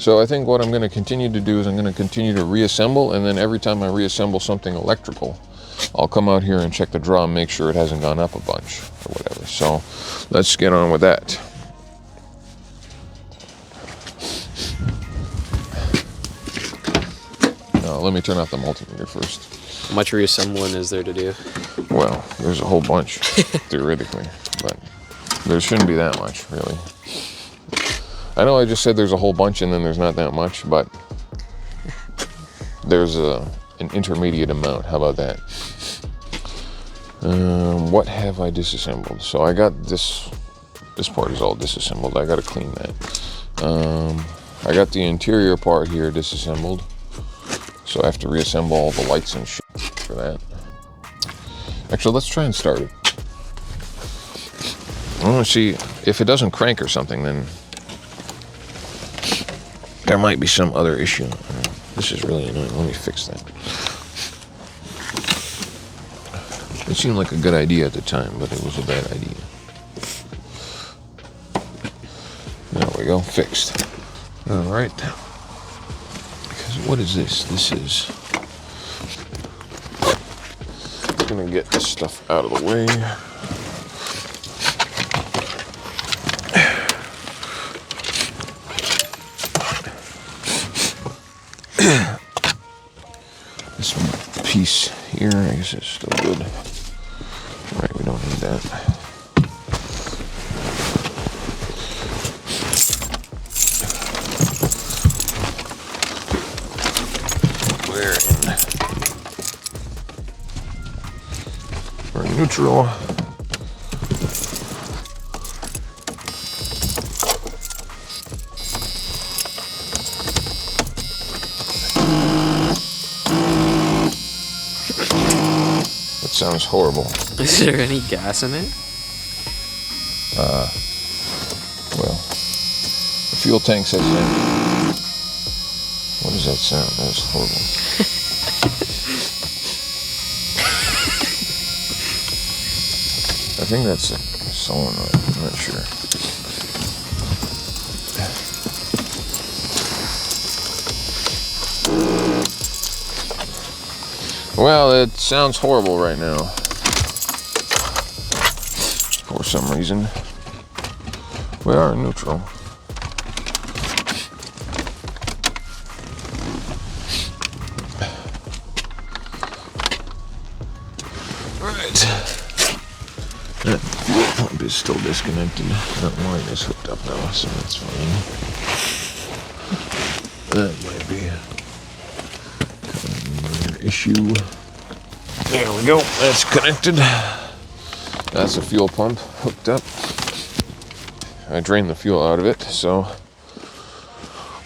So I think what I'm going to continue to do is I'm going to continue to reassemble, and then every time I reassemble something electrical, I'll come out here and check the drum, make sure it hasn't gone up a bunch or whatever. So let's get on with that. Now let me turn off the multimeter first. How much reassembling is there to do? Well, there's a whole bunch, theoretically, but there shouldn't be that much, really. I know I just said there's a whole bunch and then there's not that much, but there's an intermediate amount. How about that? What have I disassembled? So I got this part is all disassembled. I got to clean that. I got the interior part here disassembled, so I have to reassemble all the lights and shit for that. Actually, let's try and start it. I want to see if it doesn't crank or something, then there might be some other issue. This is really annoying. Let me fix that. It seemed like a good idea at the time, but it was a bad idea. There we go, fixed. All right. Because what is this? This is... I'm gonna get this stuff out of the way. This piece here, I guess it's still good. Right, we don't need that. We're in neutral. Sounds horrible. Is there any gas in it? Well, the fuel tank says that. What does that sound? That's horrible. I think that's a solenoid. I'm not sure. Well, it sounds horrible right now. For some reason. We are in neutral. Alright. That fuel pump is still disconnected. That line is hooked up now, so that's fine. That might be an issue. There we go. That's connected. That's the fuel pump hooked up. I drained the fuel out of it, so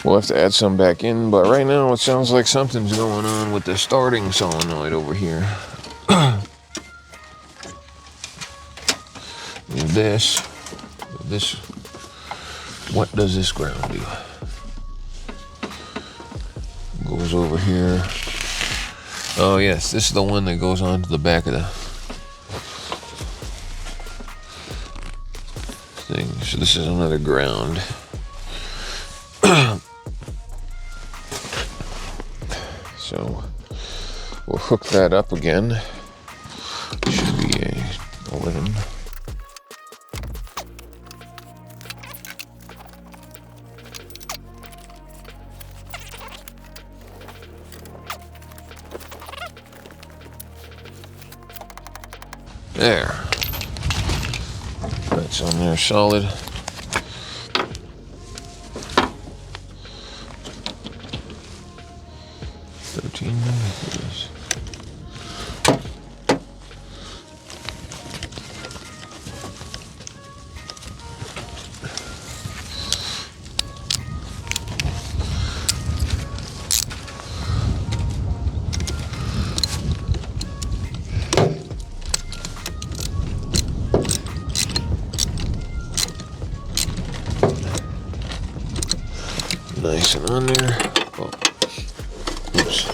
we'll have to add some back in. But right now it sounds like something's going on with the starting solenoid over here. This, what does this ground do? Goes over here. Oh yes, this is the one that goes on to the back of the thing. So this is another ground. So we'll hook that up again. Should be a 11. There. That's on there solid. Nice and on there. Oh. Oops.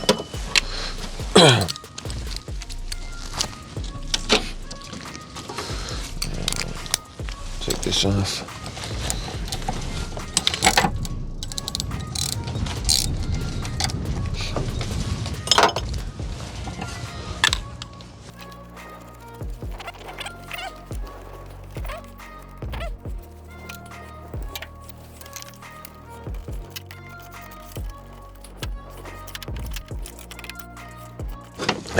Take this off.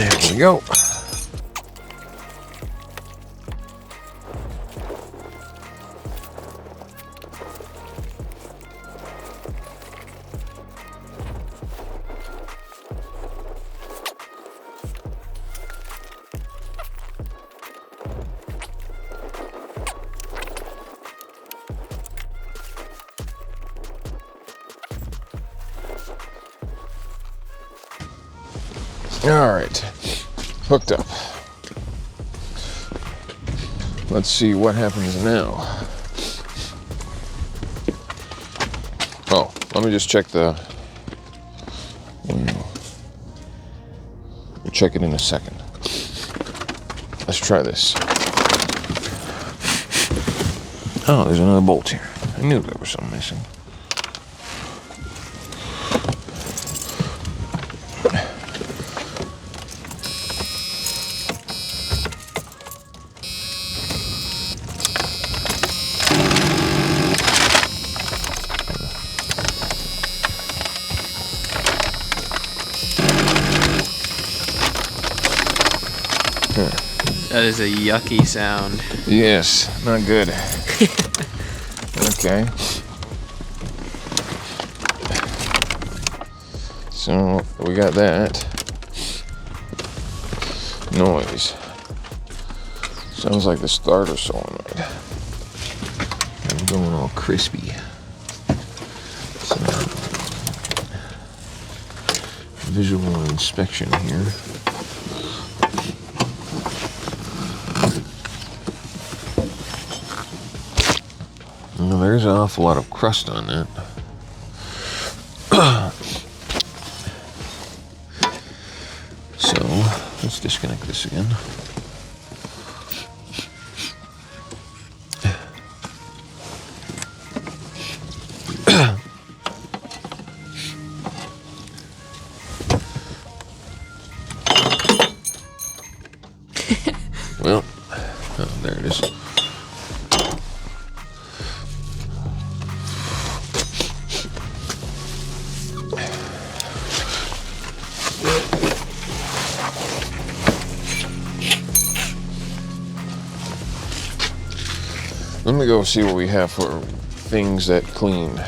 There we go. All right, hooked up. Let's see what happens now. Oh, let me just check the. We'll check it in a second. Let's try this. Oh, there's another bolt here. I knew there was some missing. That is a yucky sound. Yes, not good. Okay. So we got that noise. Sounds like the starter solenoid. I'm going all crispy. So, visual inspection here. Well, there's an awful lot of crust on that. So, let's disconnect this again. Well, oh, there it is. Let me go see what we have for things that clean.